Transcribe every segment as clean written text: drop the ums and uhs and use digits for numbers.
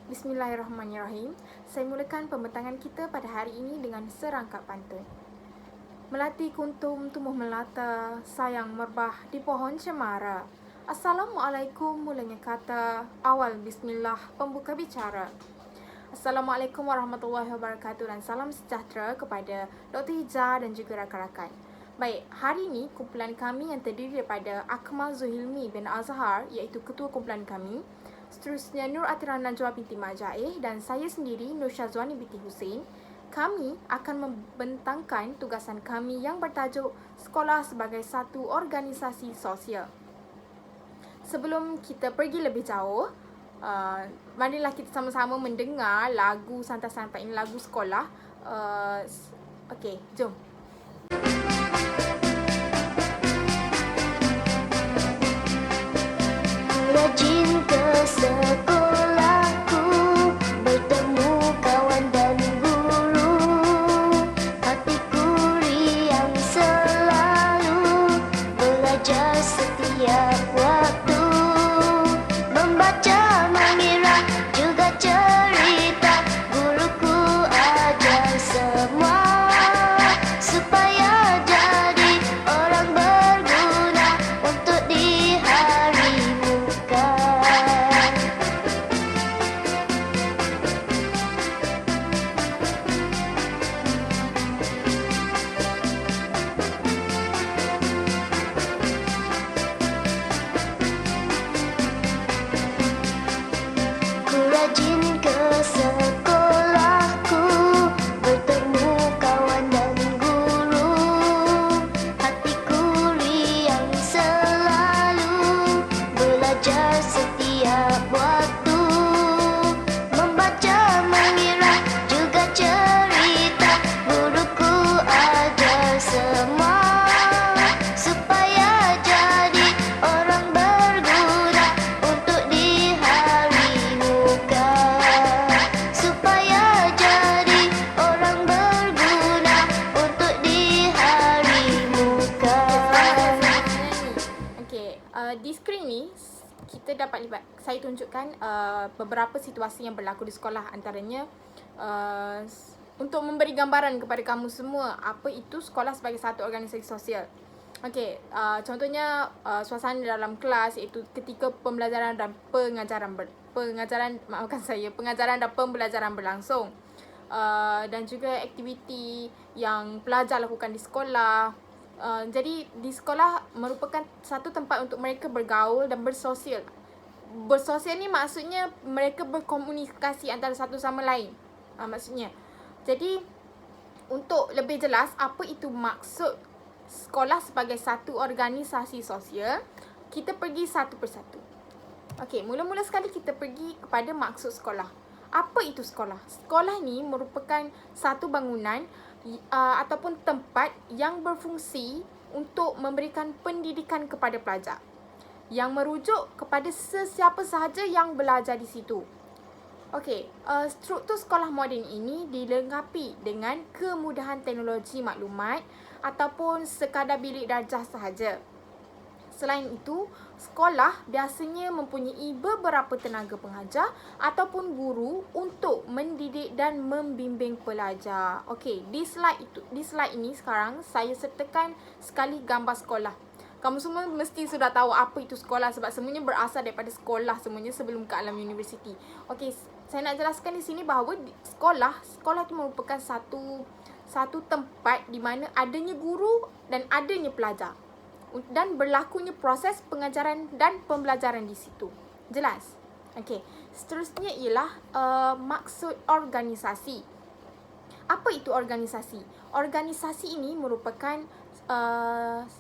Bismillahirrahmanirrahim. Saya mulakan pembentangan kita pada hari ini dengan serangkap pantun. Melati kuntum tumbuh melata, sayang merbah di pohon cemara. Assalamualaikum mulanya kata, awal bismillah pembuka bicara. Assalamualaikum warahmatullahi wabarakatuh dan salam sejahtera kepada Dr. Hijah dan juga rakan-rakan. Baik, hari ini kumpulan kami yang terdiri daripada Akmal Zuhilmi bin Azhar iaitu ketua kumpulan kami, seterusnya Nur Atira Najwa binti Mak Jaeh dan saya sendiri Nur Syazwani binti Hussein. Kami akan membentangkan tugasan kami yang bertajuk Sekolah sebagai satu organisasi sosial. Sebelum kita pergi lebih jauh, marilah kita sama-sama mendengar lagu santai-santai ini, lagu sekolah. Okey, jom. Rajin ke sekolahku, bertemu kawan dan guru. Hatiku riang selalu, belajar setiap waktu. Membaca, mengira, juga cerita, guruku ajar semua. Supaya jadi orang berguna untuk di hari muka. Ku rajin ke sekolahku, bertemu kawan dan guru. Hatiku riang selalu, belajar setiap waktu. Membaca, mengira, juga cerita, guruku ajar semua. Supaya jadi orang berguna untuk di hari muka. Supaya jadi orang berguna untuk di hari muka. Okey, di skrin ni kita dapat lihat, saya tunjukkan beberapa situasi yang berlaku di sekolah, antaranya untuk memberi gambaran kepada kamu semua apa itu sekolah sebagai satu organisasi sosial. Okey, contohnya suasana dalam kelas iaitu ketika pembelajaran dan pengajaran dan pembelajaran berlangsung. Dan juga aktiviti yang pelajar lakukan di sekolah. Jadi di sekolah merupakan satu tempat untuk mereka bergaul dan bersosial. Bersosial ni maksudnya mereka berkomunikasi antara satu sama lain. Maksudnya. Jadi untuk lebih jelas apa itu maksud sekolah sebagai satu organisasi sosial, kita pergi satu persatu. Okey, mula-mula sekali kita pergi kepada maksud sekolah. Apa itu sekolah? Sekolah ni merupakan satu bangunan ataupun tempat yang berfungsi untuk memberikan pendidikan kepada pelajar, yang merujuk kepada sesiapa sahaja yang belajar di situ. Okey, struktur sekolah moden ini dilengkapi dengan kemudahan teknologi maklumat ataupun sekadar bilik darjah sahaja. Selain itu, sekolah biasanya mempunyai beberapa tenaga pengajar ataupun guru untuk mendidik dan membimbing pelajar. Okey, di slide ini sekarang saya sertakan sekali gambar sekolah. Kamu semua mesti sudah tahu apa itu sekolah sebab semuanya berasal daripada sekolah semuanya sebelum ke alam universiti. Okey, saya nak jelaskan di sini bahawa sekolah itu merupakan satu tempat di mana adanya guru dan adanya pelajar dan berlakunya proses pengajaran dan pembelajaran di situ. Jelas? Okey, seterusnya ialah maksud organisasi. Apa itu organisasi? Organisasi ini merupakan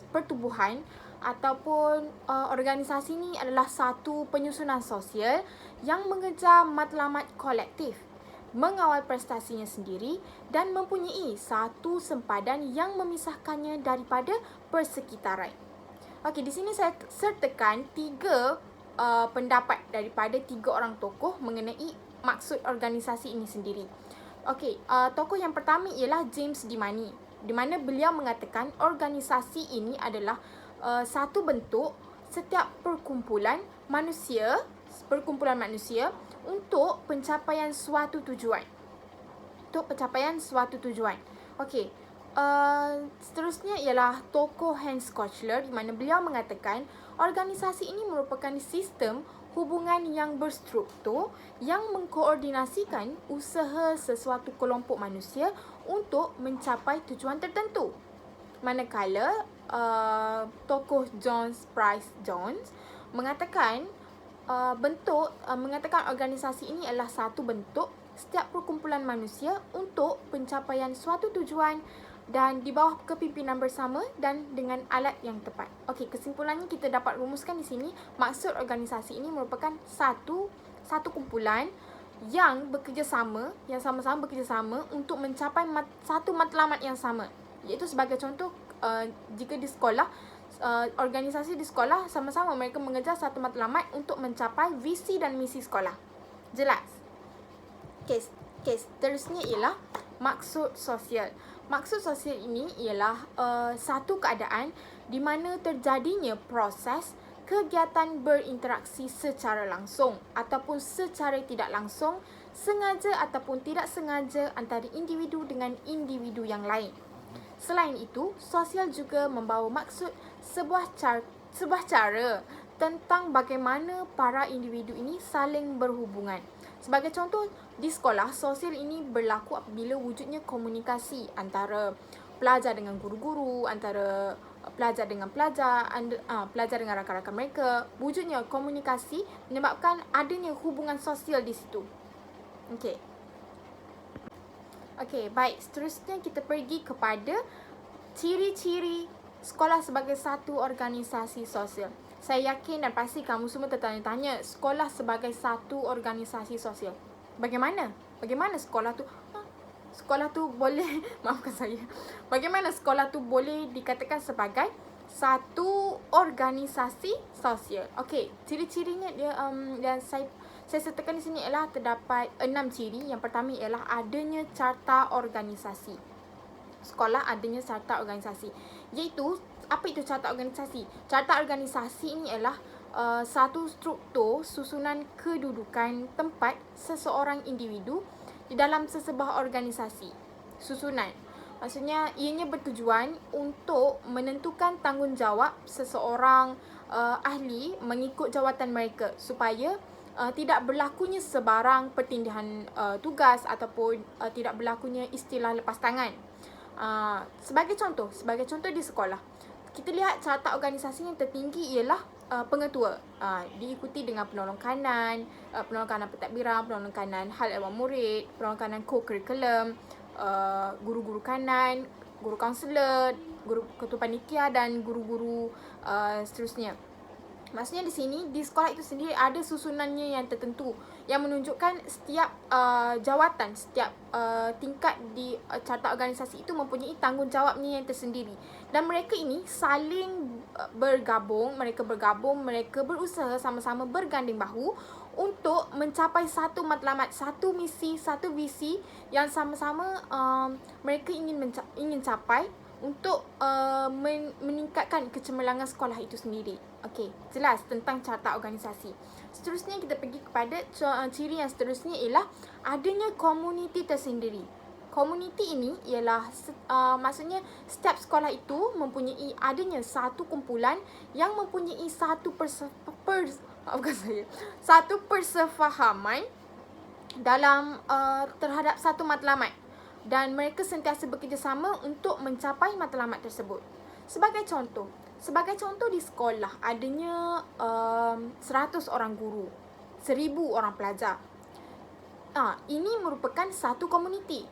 pertubuhan ataupun organisasi ini adalah satu penyusunan sosial yang mengejar matlamat kolektif, mengawal prestasinya sendiri dan mempunyai satu sempadan yang memisahkannya daripada persekitaran. Okey, di sini saya sertakan 3 pendapat daripada 3 orang tokoh mengenai maksud organisasi ini sendiri. Okey, tokoh yang pertama ialah James Dimani, di mana beliau mengatakan organisasi ini adalah satu bentuk setiap perkumpulan manusia untuk pencapaian suatu tujuan. Untuk pencapaian suatu tujuan. Okey. Seterusnya ialah tokoh Hans Kochler, di mana beliau mengatakan organisasi ini merupakan sistem hubungan yang berstruktur yang mengkoordinasikan usaha sesuatu kelompok manusia untuk mencapai tujuan tertentu. Manakala tokoh John Price Jones mengatakan mengatakan organisasi ini adalah satu bentuk setiap perkumpulan manusia untuk pencapaian suatu tujuan dan di bawah kepimpinan bersama dan dengan alat yang tepat. Okey, kesimpulannya kita dapat rumuskan di sini, maksud organisasi ini merupakan satu kumpulan yang bekerjasama, yang sama-sama bekerjasama untuk mencapai satu matlamat yang sama. Iaitu sebagai contoh, jika di sekolah, organisasi di sekolah sama-sama mereka mengejar satu matlamat untuk mencapai visi dan misi sekolah. Jelas? Seterusnya ialah maksud sosial. Maksud sosial ini ialah satu keadaan di mana terjadinya proses kegiatan berinteraksi secara langsung ataupun secara tidak langsung, sengaja ataupun tidak sengaja antara individu dengan individu yang lain. Selain itu, sosial juga membawa maksud sebuah cara tentang bagaimana para individu ini saling berhubungan. Sebagai contoh, di sekolah, sosial ini berlaku apabila wujudnya komunikasi antara pelajar dengan guru-guru, antara pelajar dengan pelajar, pelajar dengan rakan-rakan mereka. Wujudnya komunikasi menyebabkan adanya hubungan sosial di situ. Okey, baik. Seterusnya kita pergi kepada ciri-ciri sekolah sebagai satu organisasi sosial. Saya yakin dan pasti kamu semua tertanya-tanya, sekolah sebagai satu organisasi sosial. Bagaimana? Bagaimana sekolah tu? Sekolah tu boleh, maafkan saya. Bagaimana sekolah tu boleh dikatakan sebagai satu organisasi sosial? Okey, ciri-cirinya dia dan saya sertakan di sini ialah terdapat 6 ciri. Yang pertama ialah adanya carta organisasi. Sekolah adanya carta organisasi. Iaitu, apa itu carta organisasi? Carta organisasi ini ialah satu struktur susunan kedudukan tempat seseorang individu di dalam sesebuah organisasi. Susunan. Maksudnya, ianya bertujuan untuk menentukan tanggungjawab seseorang ahli mengikut jawatan mereka supaya tidak berlakunya sebarang pertindahan tugas ataupun tidak berlakunya istilah lepas tangan. Sebagai contoh di sekolah, kita lihat carta organisasi yang tertinggi ialah pengetua. Diikuti dengan penolong kanan pentadbiran, penolong kanan hal ehwal murid, penolong kanan co-curriculum, guru-guru kanan, guru kaunselor, guru ketua panitia dan guru-guru seterusnya. Maksudnya di sini, di sekolah itu sendiri ada susunannya yang tertentu yang menunjukkan setiap jawatan, setiap tingkat di carta organisasi itu mempunyai tanggungjawabnya yang tersendiri. Dan mereka ini saling bergabung, mereka berusaha sama-sama berganding bahu untuk mencapai satu matlamat, satu misi, satu visi yang sama-sama mereka ingin capai untuk meningkatkan kecemerlangan sekolah itu sendiri. Okey, jelas tentang carta organisasi. Seterusnya kita pergi kepada ciri yang seterusnya ialah adanya komuniti tersendiri. Komuniti ini ialah maksudnya setiap sekolah itu mempunyai adanya satu kumpulan yang mempunyai satu persefahaman dalam terhadap satu matlamat. Dan mereka sentiasa bekerjasama untuk mencapai matlamat tersebut. Sebagai contoh di sekolah adanya 100 orang guru, 1000 orang pelajar. Ini merupakan satu komuniti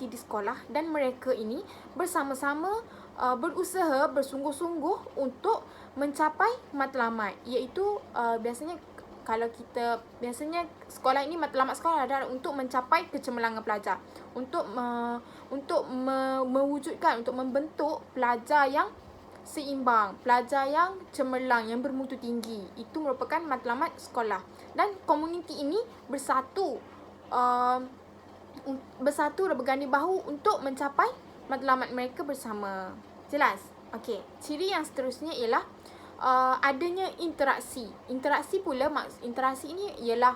di sekolah dan mereka ini bersama-sama berusaha bersungguh-sungguh untuk mencapai matlamat, iaitu biasanya sekolah ini matlamat sekolah adalah untuk mencapai kecemerlangan pelajar, untuk mewujudkan, untuk membentuk pelajar yang seimbang, pelajar yang cemerlang, yang bermutu tinggi. Itu merupakan matlamat sekolah. Dan komuniti ini bersatu dan berganding bahu untuk mencapai matlamat mereka bersama. Jelas? Okey. Ciri yang seterusnya ialah adanya interaksi. Interaksi pula, interaksi ini ialah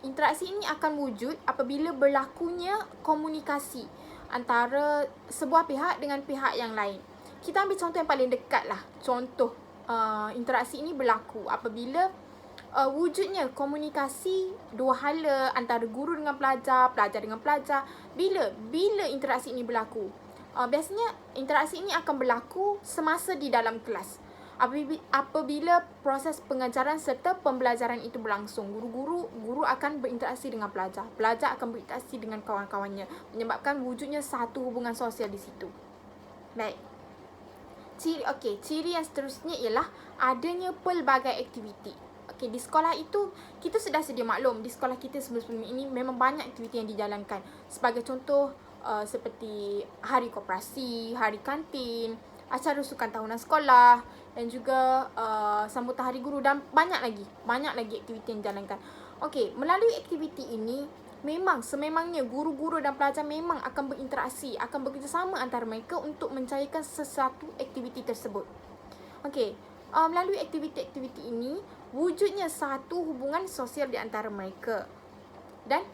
interaksi ini akan wujud apabila berlakunya komunikasi antara sebuah pihak dengan pihak yang lain. Kita ambil contoh yang paling dekat lah. Contoh interaksi ini berlaku apabila wujudnya komunikasi dua hala antara guru dengan pelajar, pelajar dengan pelajar. Bila interaksi ini berlaku? Biasanya interaksi ini akan berlaku semasa di dalam kelas. Apabila proses pengajaran serta pembelajaran itu berlangsung, guru akan berinteraksi dengan pelajar. Pelajar akan berinteraksi dengan kawan-kawannya, menyebabkan wujudnya satu hubungan sosial di situ. Baik. Ciri yang seterusnya ialah adanya pelbagai aktiviti. Di sekolah itu, kita sudah sedia maklum, di sekolah kita sebelum ini memang banyak aktiviti yang dijalankan. Sebagai contoh, seperti hari koperasi, hari kantin, acara sukan tahunan sekolah dan juga sambutan hari guru dan banyak lagi aktiviti yang dijalankan. Melalui aktiviti ini memang sememangnya guru-guru dan pelajar memang akan berinteraksi, akan bekerjasama antara mereka untuk mencairkan sesuatu aktiviti tersebut. Melalui aktiviti-aktiviti ini wujudnya satu hubungan sosial di antara mereka dan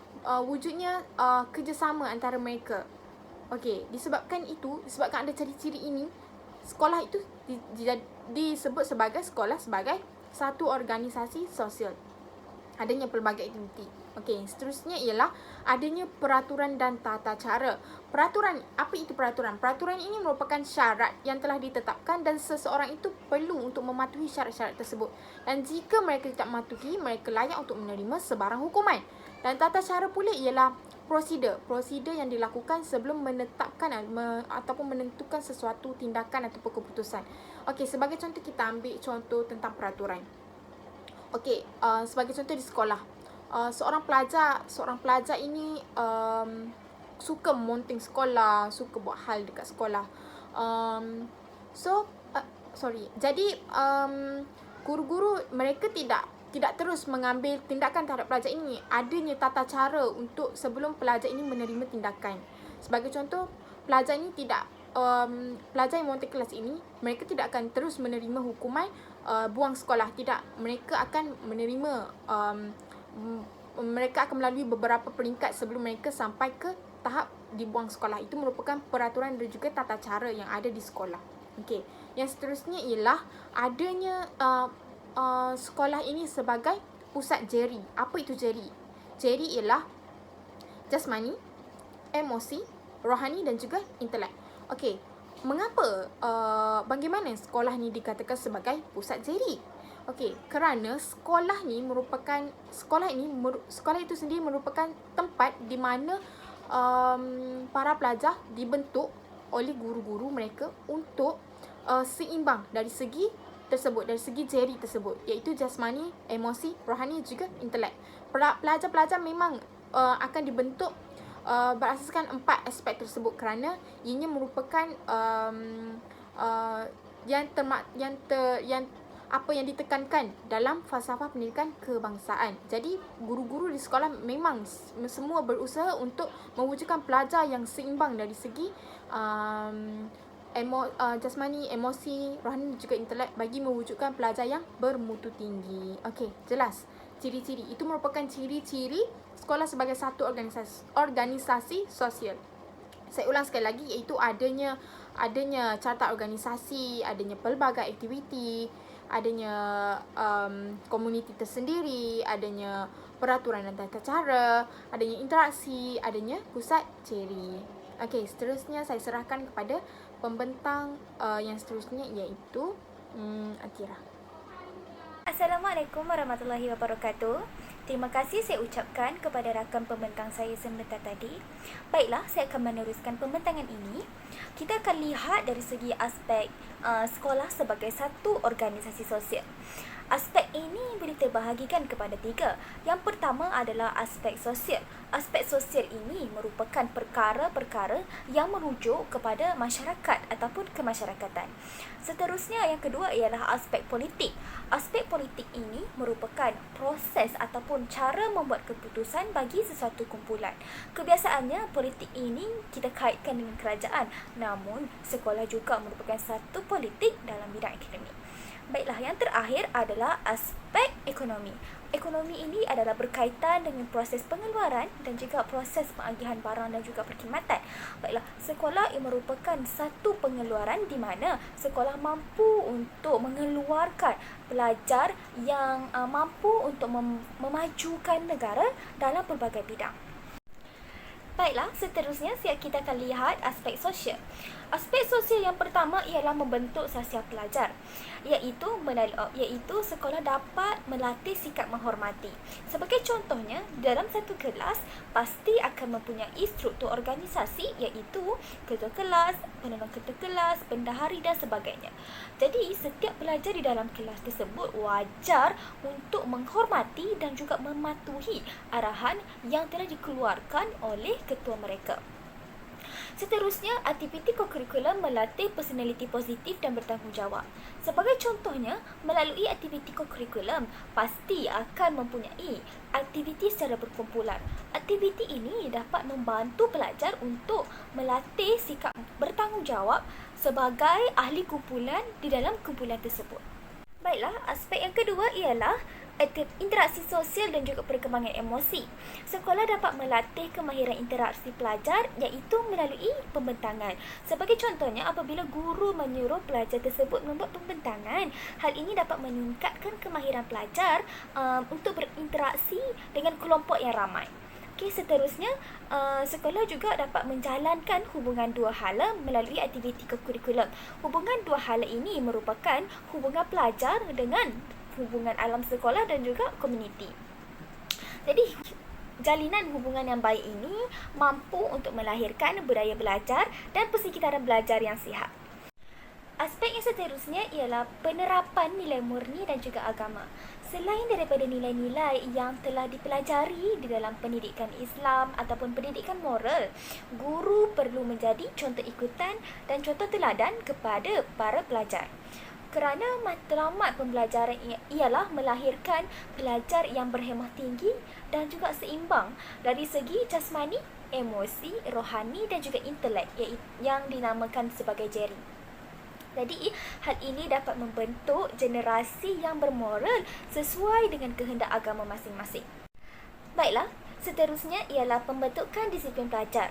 wujudnya kerjasama antara mereka. Disebabkan ada ciri-ciri ini, sekolah itu disebut sebagai sekolah sebagai satu organisasi sosial. Adanya pelbagai aktiviti. Seterusnya ialah adanya peraturan dan tata cara. Peraturan, apa itu peraturan? Peraturan ini merupakan syarat yang telah ditetapkan dan seseorang itu perlu untuk mematuhi syarat-syarat tersebut. Dan jika mereka tidak mematuhi, mereka layak untuk menerima sebarang hukuman. Dan tata cara pula ialah prosedur yang dilakukan sebelum menetapkan ataupun menentukan sesuatu tindakan ataupun keputusan. Sebagai contoh, kita ambil contoh tentang peraturan. Sebagai contoh di sekolah, seorang pelajar ini suka mounting sekolah, suka buat hal dekat sekolah. Jadi guru-guru mereka tidak terus mengambil tindakan terhadap pelajar ini. Adanya tata cara untuk sebelum pelajar ini menerima tindakan. Sebagai contoh, pelajar yang mounting kelas ini, mereka tidak akan terus menerima hukuman buang sekolah. Tidak, mereka akan melalui beberapa peringkat sebelum mereka sampai ke tahap dibuang sekolah. Itu merupakan peraturan dan juga tata cara yang ada di sekolah. Yang seterusnya ialah adanya sekolah ini sebagai pusat jeri. Apa itu jeri? Jeri ialah jasmani, emosi, rohani dan juga intelek. Mengapa bagaimana sekolah ni dikatakan sebagai pusat jeri? Kerana sekolah itu sendiri merupakan tempat di mana para pelajar dibentuk oleh guru-guru mereka untuk seimbang dari segi jeri tersebut, iaitu jasmani, emosi, rohani juga intelek. Pelajar-pelajar memang akan dibentuk berasaskan 4 aspek tersebut kerana ianya merupakan yang ditekankan dalam falsafah pendidikan kebangsaan. Jadi guru-guru di sekolah memang semua berusaha untuk mewujudkan pelajar yang seimbang dari segi jasmani, emosi, rohani dan juga intelek bagi mewujudkan pelajar yang bermutu tinggi. Jelas. Ciri-ciri itu merupakan ciri-ciri sekolah sebagai satu organisasi sosial. Saya ulang sekali lagi, iaitu adanya carta organisasi, adanya pelbagai aktiviti, adanya komuniti tersendiri, adanya peraturan dan tata cara, adanya interaksi, adanya pusat ciri. Seterusnya saya serahkan kepada pembentang yang seterusnya, iaitu Atira. Assalamualaikum warahmatullahi wabarakatuh. Terima kasih saya ucapkan kepada rakan pembentang saya sebentar tadi. Baiklah, saya akan meneruskan pembentangan ini. Kita akan lihat dari segi aspek sekolah sebagai satu organisasi sosial. Aspek ini boleh terbahagikan kepada 3. Yang pertama adalah aspek sosial. Aspek sosial ini merupakan perkara-perkara yang merujuk kepada masyarakat ataupun kemasyarakatan. Seterusnya, yang kedua ialah aspek politik. Aspek politik ini merupakan proses ataupun cara membuat keputusan bagi sesuatu kumpulan. Kebiasaannya, politik ini kita kaitkan dengan kerajaan. Namun, sekolah juga merupakan satu politik dalam bidang akademik. Baiklah, yang terakhir adalah aspek ekonomi. Ekonomi ini adalah berkaitan dengan proses pengeluaran dan juga proses pengagihan barang dan juga perkhidmatan. Baiklah, sekolah ia merupakan satu pengeluaran di mana sekolah mampu untuk mengeluarkan pelajar yang mampu untuk memajukan negara dalam pelbagai bidang. Baiklah, seterusnya kita akan lihat aspek sosial. Aspek sosial yang pertama ialah membentuk sosial pelajar, iaitu sekolah dapat melatih sikap menghormati. Sebagai contohnya, dalam satu kelas pasti akan mempunyai struktur organisasi, iaitu ketua kelas, penolong ketua kelas, bendahari dan sebagainya. Jadi, setiap pelajar di dalam kelas tersebut wajar untuk menghormati dan juga mematuhi arahan yang telah dikeluarkan oleh ketua mereka. Seterusnya, aktiviti kokurikulum melatih personaliti positif dan bertanggungjawab. Sebagai contohnya, melalui aktiviti kokurikulum pasti akan mempunyai aktiviti secara berkumpulan. Aktiviti ini dapat membantu pelajar untuk melatih sikap bertanggungjawab sebagai ahli kumpulan di dalam kumpulan tersebut. Baiklah, aspek yang kedua ialah interaksi sosial dan juga perkembangan emosi. Sekolah dapat melatih kemahiran interaksi pelajar iaitu melalui pembentangan. Sebagai contohnya, apabila guru menyuruh pelajar tersebut membuat pembentangan, hal ini dapat meningkatkan kemahiran pelajar untuk berinteraksi dengan kelompok yang ramai. Seterusnya, sekolah juga dapat menjalankan hubungan dua hala melalui aktiviti kokurikulum. Hubungan dua hala ini merupakan hubungan pelajar dengan hubungan alam sekolah dan juga komuniti. Jadi, jalinan hubungan yang baik ini mampu untuk melahirkan budaya belajar dan persekitaran belajar yang sihat. Aspek yang seterusnya ialah penerapan nilai murni dan juga agama. Selain daripada nilai-nilai yang telah dipelajari di dalam pendidikan Islam ataupun pendidikan moral, guru perlu menjadi contoh ikutan dan contoh teladan kepada para pelajar. Kerana matlamat pembelajaran ialah melahirkan pelajar yang berhemah tinggi dan juga seimbang dari segi jasmani, emosi, rohani dan juga intelek yang dinamakan sebagai jeri. Jadi, hal ini dapat membentuk generasi yang bermoral sesuai dengan kehendak agama masing-masing. Baiklah, seterusnya ialah pembentukan disiplin pelajar.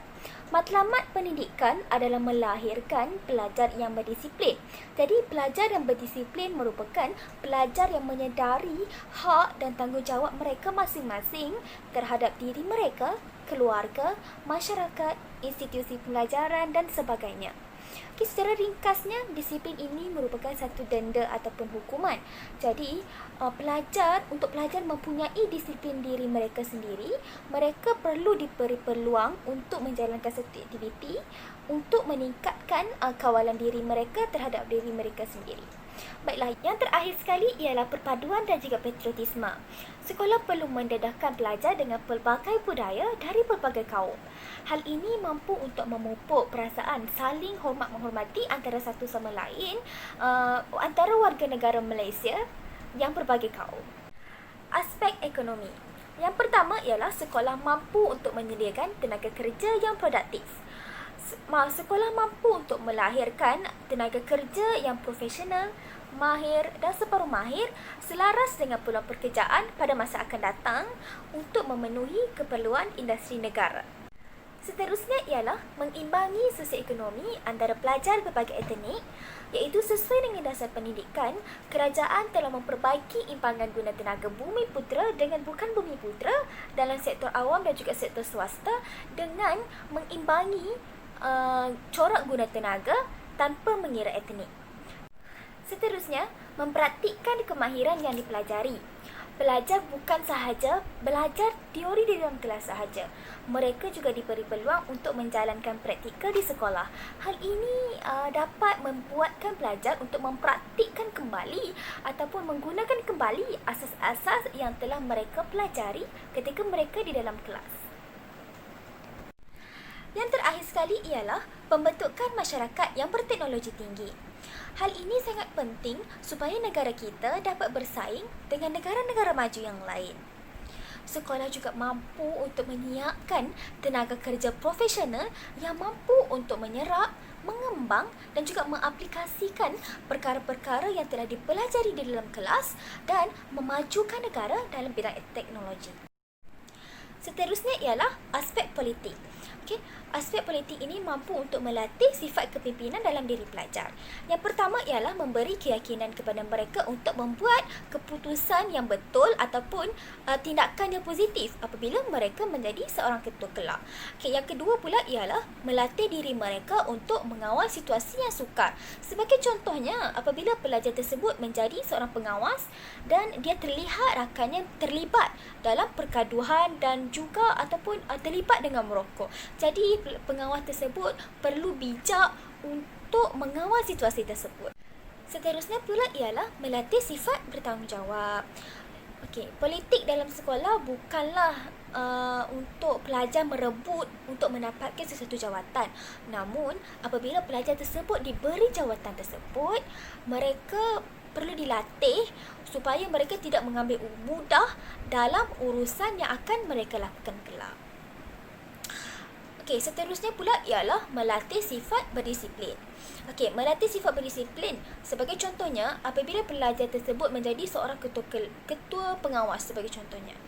Matlamat pendidikan adalah melahirkan pelajar yang berdisiplin. Jadi, pelajar yang berdisiplin merupakan pelajar yang menyedari hak dan tanggungjawab mereka masing-masing terhadap diri mereka, keluarga, masyarakat, institusi pembelajaran dan sebagainya. Secara ringkasnya, disiplin ini merupakan satu denda ataupun hukuman. Jadi, untuk pelajar mempunyai disiplin diri mereka sendiri, mereka perlu diberi peluang untuk menjalankan satu aktiviti untuk meningkatkan kawalan diri mereka terhadap diri mereka sendiri. Baiklah, yang terakhir sekali ialah perpaduan dan juga patriotisme. Sekolah perlu mendedahkan pelajar dengan pelbagai budaya dari pelbagai kaum. Hal ini mampu untuk memupuk perasaan saling hormat-menghormati antara satu sama lain antara warga negara Malaysia yang berbagai kaum. Aspek ekonomi. Yang pertama ialah sekolah mampu untuk menyediakan tenaga kerja yang produktif. Sekolah mampu untuk melahirkan tenaga kerja yang profesional, mahir dan separuh mahir selaras dengan peluang pekerjaan pada masa akan datang untuk memenuhi keperluan industri negara. Seterusnya ialah mengimbangi sosioekonomi antara pelajar berbagai etnik, iaitu sesuai dengan dasar pendidikan, kerajaan telah memperbaiki imbangan guna tenaga bumi putera dengan bukan bumi putera dalam sektor awam dan juga sektor swasta dengan mengimbangi corak guna tenaga tanpa mengira etnik. Seterusnya, mempraktikkan kemahiran yang dipelajari. Pelajar bukan sahaja belajar teori di dalam kelas sahaja. Mereka juga diberi peluang untuk menjalankan praktikal di sekolah. Hal ini dapat membuatkan pelajar untuk mempraktikkan kembali ataupun menggunakan kembali asas-asas yang telah mereka pelajari ketika mereka di dalam kelas. Yang terakhir sekali ialah pembentukan masyarakat yang berteknologi tinggi. Hal ini sangat penting supaya negara kita dapat bersaing dengan negara-negara maju yang lain. Sekolah juga mampu untuk menyiapkan tenaga kerja profesional yang mampu untuk menyerap, mengembang dan juga mengaplikasikan perkara-perkara yang telah dipelajari di dalam kelas dan memajukan negara dalam bidang teknologi. Seterusnya ialah aspek politik. Okey, aspek politik ini mampu untuk melatih sifat kepimpinan dalam diri pelajar. Yang pertama ialah memberi keyakinan kepada mereka untuk membuat keputusan yang betul ataupun tindakan yang positif apabila mereka menjadi seorang ketua kelab. Okey, yang kedua pula ialah melatih diri mereka untuk mengawal situasi yang sukar. Sebagai contohnya, apabila pelajar tersebut menjadi seorang pengawas dan dia terlihat rakannya terlibat dalam pergaduhan dan juga ataupun terlibat dengan merokok. Jadi pengawas tersebut perlu bijak untuk mengawal situasi tersebut. Seterusnya pula ialah melatih sifat bertanggungjawab. Okey, politik dalam sekolah bukanlah untuk pelajar merebut untuk mendapatkan sesuatu jawatan. Namun, apabila pelajar tersebut diberi jawatan tersebut, mereka perlu dilatih supaya mereka tidak mengambil mudah dalam urusan yang akan mereka lakukan kelak. Okey, seterusnya pula ialah melatih sifat berdisiplin. Okey, melatih sifat berdisiplin. Sebagai contohnya, apabila pelajar tersebut menjadi seorang ketua pengawas sebagai contohnya,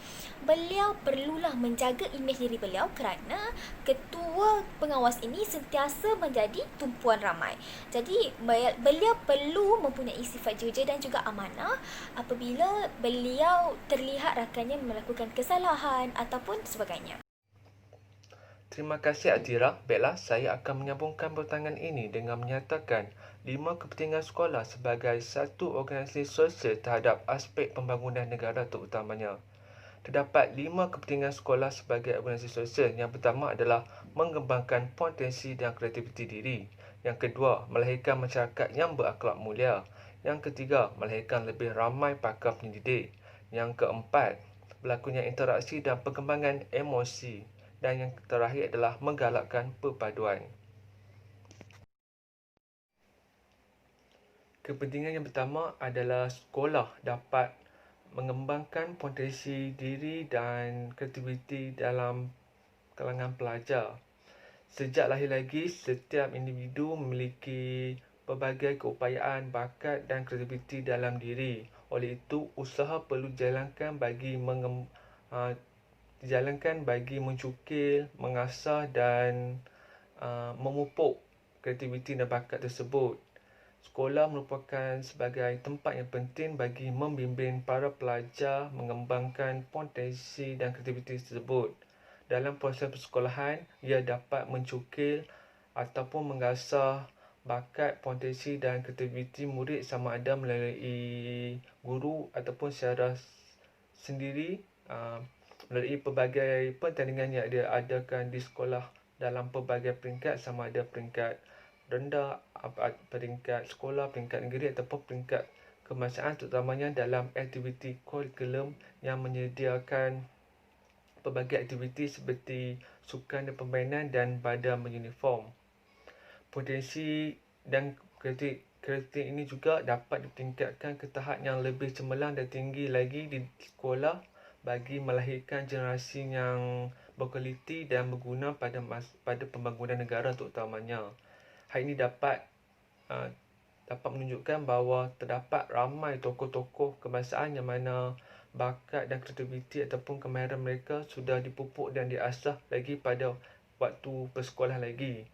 beliau perlulah menjaga imej diri beliau kerana ketua pengawas ini sentiasa menjadi tumpuan ramai. Jadi, beliau perlu mempunyai sifat jujur dan juga amanah apabila beliau terlihat rakannya melakukan kesalahan ataupun sebagainya. Terima kasih Adira. Baiklah, saya akan menyambungkan pertanyaan ini dengan menyatakan 5 kepentingan sekolah sebagai satu organisasi sosial terhadap aspek pembangunan negara terutamanya. Terdapat 5 kepentingan sekolah sebagai organisasi sosial. Yang pertama adalah mengembangkan potensi dan kreativiti diri. Yang kedua, melahirkan masyarakat yang berakhlak mulia. Yang ketiga, melahirkan lebih ramai pakar pendidik. Yang keempat, berlakunya interaksi dan perkembangan emosi. Dan yang terakhir adalah menggalakkan perpaduan. Kepentingan yang pertama adalah sekolah dapat mengembangkan potensi diri dan kreativiti dalam kalangan pelajar. Sejak lahir lagi, setiap individu memiliki pelbagai keupayaan, bakat dan kreativiti dalam diri. Oleh itu, usaha perlu dijalankan bagi mencukil, mengasah dan memupuk kreativiti dan bakat tersebut. Sekolah merupakan sebagai tempat yang penting bagi membimbing para pelajar mengembangkan potensi dan kreativiti tersebut. Dalam proses persekolahan, ia dapat mencukil ataupun mengasah bakat, potensi dan kreativiti murid sama ada melalui guru ataupun secara sendiri melalui pelbagai pertandingan yang diadakan di sekolah dalam pelbagai peringkat sama ada peringkat rendah, peringkat sekolah, peringkat negeri ataupun peringkat kebangsaan, terutamanya dalam aktiviti kurikulum yang menyediakan pelbagai aktiviti seperti sukan dan permainan dan pada beruniform. Potensi dan kreativiti ini juga dapat ditingkatkan ke tahap yang lebih cemerlang dan tinggi lagi di sekolah bagi melahirkan generasi yang berkualiti dan berguna pada pembangunan negara terutamanya. Hal ini dapat menunjukkan bahawa terdapat ramai tokoh-tokoh kebangsaan yang mana bakat dan kreativiti ataupun kemahiran mereka sudah dipupuk dan diasah lagi pada waktu bersekolah lagi.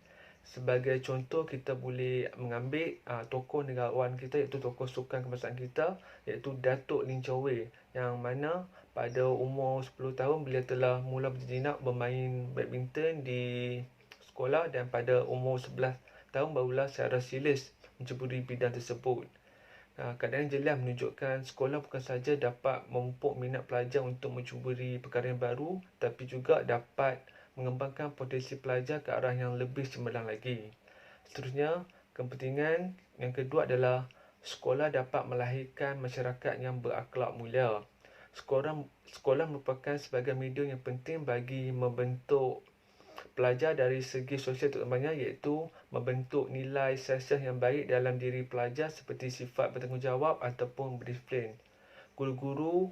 Sebagai contoh, kita boleh mengambil tokoh negarawan kita iaitu tokoh sukan kebangsaan kita iaitu Datuk Lee Chong Wei, yang mana pada umur 10 tahun beliau telah mula berjinak bermain badminton di sekolah dan pada umur 11 tahun barulah secara serius menceburi bidang tersebut. Keadaan jelas menunjukkan sekolah bukan sahaja dapat memupuk minat pelajar untuk mencuburi perkara yang baru, tapi juga dapat mengembangkan potensi pelajar ke arah yang lebih cemerlang lagi. Seterusnya, kepentingan yang kedua adalah sekolah dapat melahirkan masyarakat yang berakhlak mulia. Sekolah merupakan sebagai medium yang penting bagi membentuk pelajar dari segi sosial terutamanya, iaitu membentuk nilai siasat yang baik dalam diri pelajar seperti sifat bertanggungjawab ataupun berdisiplin. Guru-guru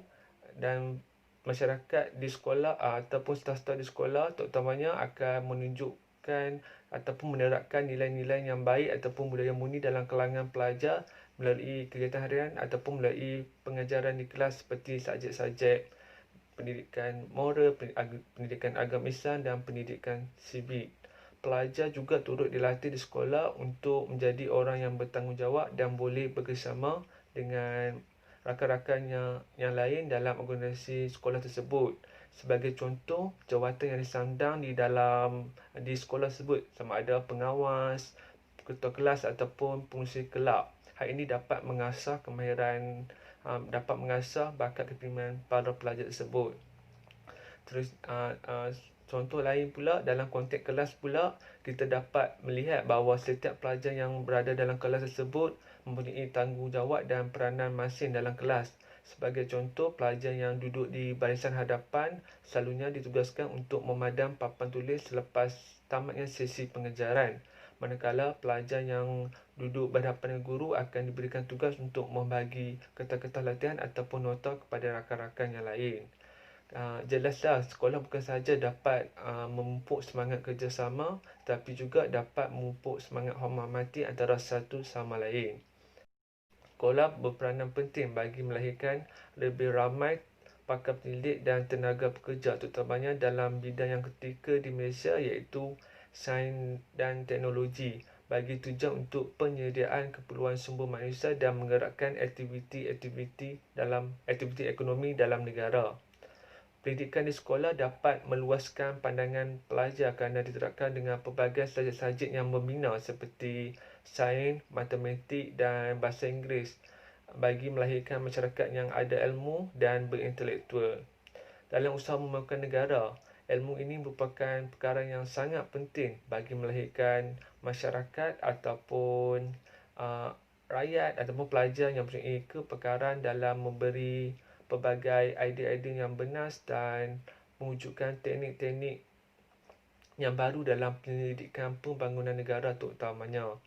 dan masyarakat di sekolah ataupun staf-staf di sekolah terutamanya akan menunjuk mewujudkan ataupun menerapkan nilai-nilai yang baik ataupun budaya murni dalam kalangan pelajar melalui kegiatan harian ataupun melalui pengajaran di kelas seperti subjek-subjek pendidikan moral, pendidikan agama Islam dan pendidikan civic. Pelajar juga turut dilatih di sekolah untuk menjadi orang yang bertanggungjawab dan boleh bekerjasama dengan rakan-rakan yang lain dalam organisasi sekolah tersebut. Sebagai contoh, jawatan yang disandang di sekolah tersebut sama ada pengawas, ketua kelas ataupun pengurusi kelab. Hal ini dapat mengasah kemahiran, dapat mengasah bakat kepimpinan para pelajar tersebut. Terus contoh lain pula, dalam konteks kelas pula, kita dapat melihat bahawa setiap pelajar yang berada dalam kelas tersebut mempunyai tanggungjawab dan peranan masing dalam kelas. Sebagai contoh, pelajar yang duduk di barisan hadapan selalunya ditugaskan untuk memadam papan tulis selepas tamatnya sesi pengajaran. Manakala pelajar yang duduk berhadapan dengan guru akan diberikan tugas untuk membagi kertas-kertas latihan ataupun nota kepada rakan-rakan yang lain. Jelaslah sekolah bukan sahaja dapat memupuk semangat kerjasama, tapi juga dapat memupuk semangat hormati antara satu sama lain. Sekolah berperanan penting bagi melahirkan lebih ramai pakar pendidik dan tenaga pekerja, terutamanya dalam bidang yang ketiga di Malaysia iaitu sains dan teknologi, bagi tujuan untuk penyediaan keperluan sumber manusia dan menggerakkan aktiviti ekonomi dalam negara. Pendidikan di sekolah dapat meluaskan pandangan pelajar kerana diterapkan dengan pelbagai subjek-subjek yang membina seperti sains, matematik dan bahasa Inggeris bagi melahirkan masyarakat yang ada ilmu dan berintelektual. Dalam usaha membangunkan negara, ilmu ini merupakan perkara yang sangat penting bagi melahirkan masyarakat ataupun rakyat ataupun pelajar yang mempunyai kepakaran dalam memberi pelbagai idea-idea yang benas dan mewujudkan teknik-teknik yang baru dalam penyelidikan pembangunan negara terutamanya.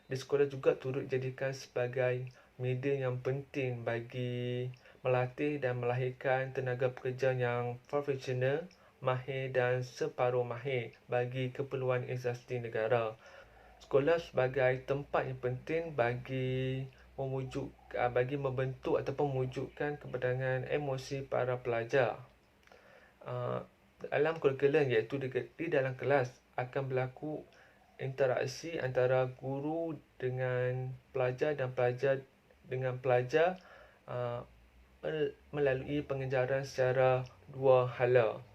Di sekolah juga turut dijadikan sebagai media yang penting bagi melatih dan melahirkan tenaga pekerja yang profesional, mahir dan separuh mahir bagi keperluan instansi negara. Sekolah sebagai tempat yang penting bagi membentuk ataupun mewujudkan kepentingan emosi para pelajar. Dalam kurikulum iaitu di dalam kelas akan berlaku interaksi antara guru dengan pelajar dan pelajar dengan pelajar melalui pengajaran secara dua hala.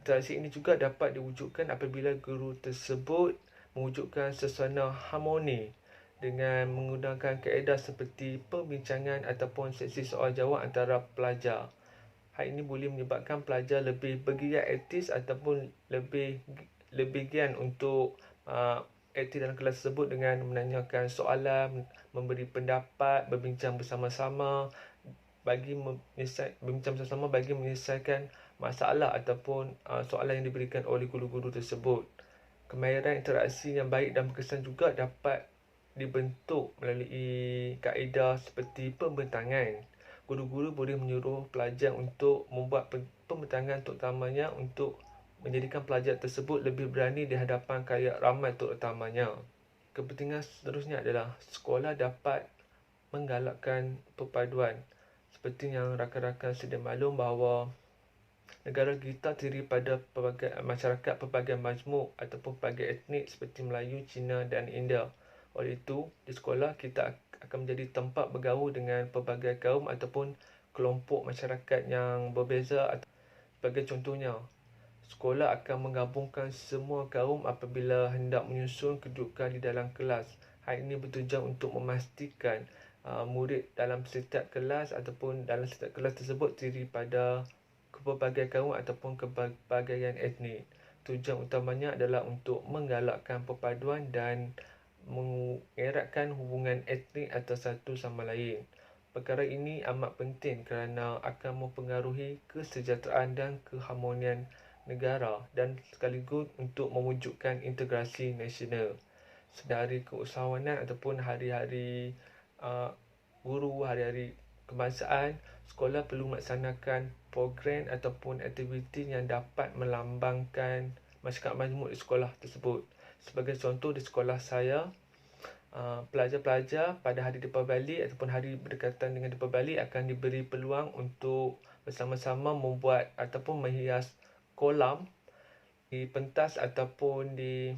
Interaksi ini juga dapat diwujudkan apabila guru tersebut mewujudkan suasana harmoni dengan menggunakan kaedah seperti perbincangan ataupun sesi soal jawab antara pelajar. Hal ini boleh menyebabkan pelajar lebih bergiat aktif ataupun lebih giat untuk aktif dalam kelas tersebut dengan menanyakan soalan, memberi pendapat, berbincang bersama-sama bagi menyelesaikan masalah ataupun soalan yang diberikan oleh guru-guru tersebut. Kemahiran interaksi yang baik dan berkesan juga dapat dibentuk melalui kaedah seperti pembentangan. Guru-guru boleh menyuruh pelajar untuk membuat pembentangan terutamanya untuk menjadikan pelajar tersebut lebih berani di hadapan khalayak ramai terutamanya. Kepentingan seterusnya adalah sekolah dapat menggalakkan perpaduan. Seperti yang rakan-rakan sedia maklum bahawa negara kita terdiri pada masyarakat pelbagai majmuk ataupun pelbagai etnik seperti Melayu, Cina dan India. Oleh itu, di sekolah kita akan menjadi tempat bergaul dengan pelbagai kaum ataupun kelompok masyarakat yang berbeza. Sebagai contohnya, sekolah akan menggabungkan semua kaum apabila hendak menyusun kedudukan di dalam kelas. Hal ini bertujuan untuk memastikan murid dalam setiap kelas ataupun dalam setiap kelas tersebut terdiri pada pelbagai kaum ataupun kepelbagaian etnik. Tujuan utamanya adalah untuk menggalakkan perpaduan dan mengeratkan hubungan etnik antara satu sama lain. Perkara ini amat penting kerana akan mempengaruhi kesejahteraan dan keharmonian negara dan sekaligus untuk mewujudkan integrasi nasional. Sedari keusahawanan ataupun hari-hari guru, hari-hari kebangsaan, sekolah perlu melaksanakan program ataupun aktiviti yang dapat melambangkan masyarakat majmuk di sekolah tersebut. Sebagai contoh, di sekolah saya, pelajar-pelajar pada hari Deepavali ataupun hari berdekatan dengan Deepavali akan diberi peluang untuk bersama-sama membuat ataupun menghias kolam di pentas ataupun di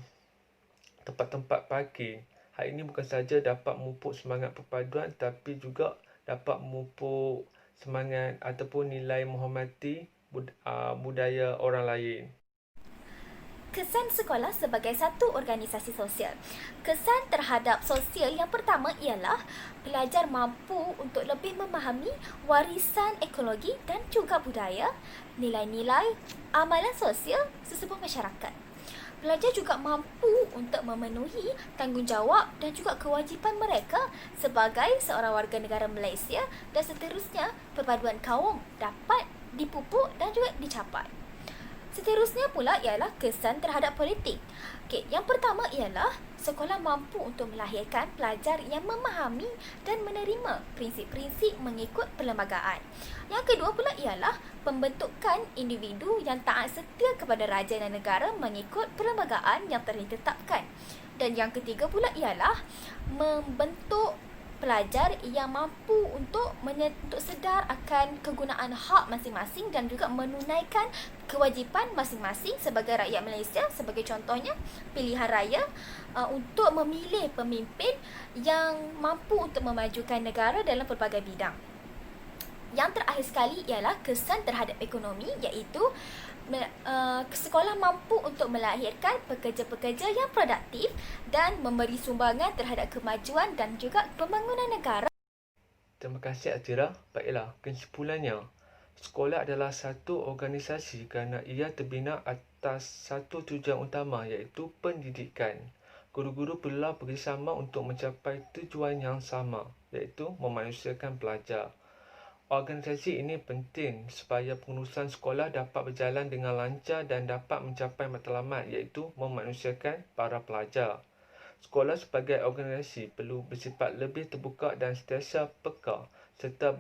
tempat-tempat parking. Hal ini bukan sahaja dapat memupuk semangat perpaduan tapi juga dapat memupuk semangat ataupun nilai menghormati budaya orang lain. Kesan sekolah sebagai satu organisasi sosial. Kesan terhadap sosial yang pertama ialah pelajar mampu untuk lebih memahami warisan ekologi dan juga budaya, nilai-nilai, amalan sosial sesebuah masyarakat. Pelajar juga mampu untuk memenuhi tanggungjawab dan juga kewajipan mereka sebagai seorang warga negara Malaysia dan seterusnya perpaduan kaum dapat dipupuk dan juga dicapai. Seterusnya pula ialah kesan terhadap politik. Okey, yang pertama ialah sekolah mampu untuk melahirkan pelajar yang memahami dan menerima prinsip-prinsip mengikut perlembagaan. Yang kedua pula ialah pembentukan individu yang taat setia kepada raja dan negara mengikut perlembagaan yang telah ditetapkan. Dan yang ketiga pula ialah membentuk pelajar yang mampu untuk sedar akan kegunaan hak masing-masing dan juga menunaikan kewajipan masing-masing sebagai rakyat Malaysia, sebagai contohnya pilihan raya untuk memilih pemimpin yang mampu untuk memajukan negara dalam pelbagai bidang. Yang terakhir sekali ialah kesan terhadap ekonomi, iaitu sekolah mampu untuk melahirkan pekerja-pekerja yang produktif dan memberi sumbangan terhadap kemajuan dan juga pembangunan negara. Terima kasih Atira. Baiklah, kesimpulannya, sekolah adalah satu organisasi kerana ia terbina atas satu tujuan utama iaitu pendidikan. Guru-guru perlulah bekerjasama untuk mencapai tujuan yang sama iaitu memanusiakan pelajar. Organisasi ini penting supaya pengurusan sekolah dapat berjalan dengan lancar dan dapat mencapai matlamat iaitu memanusiakan para pelajar. Sekolah sebagai organisasi perlu bersifat lebih terbuka dan sentiasa peka serta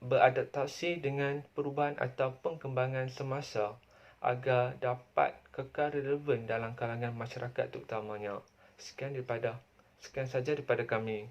beradaptasi dengan perubahan atau perkembangan semasa agar dapat kekal relevan dalam kalangan masyarakat terutamanya. Sekian saja daripada kami.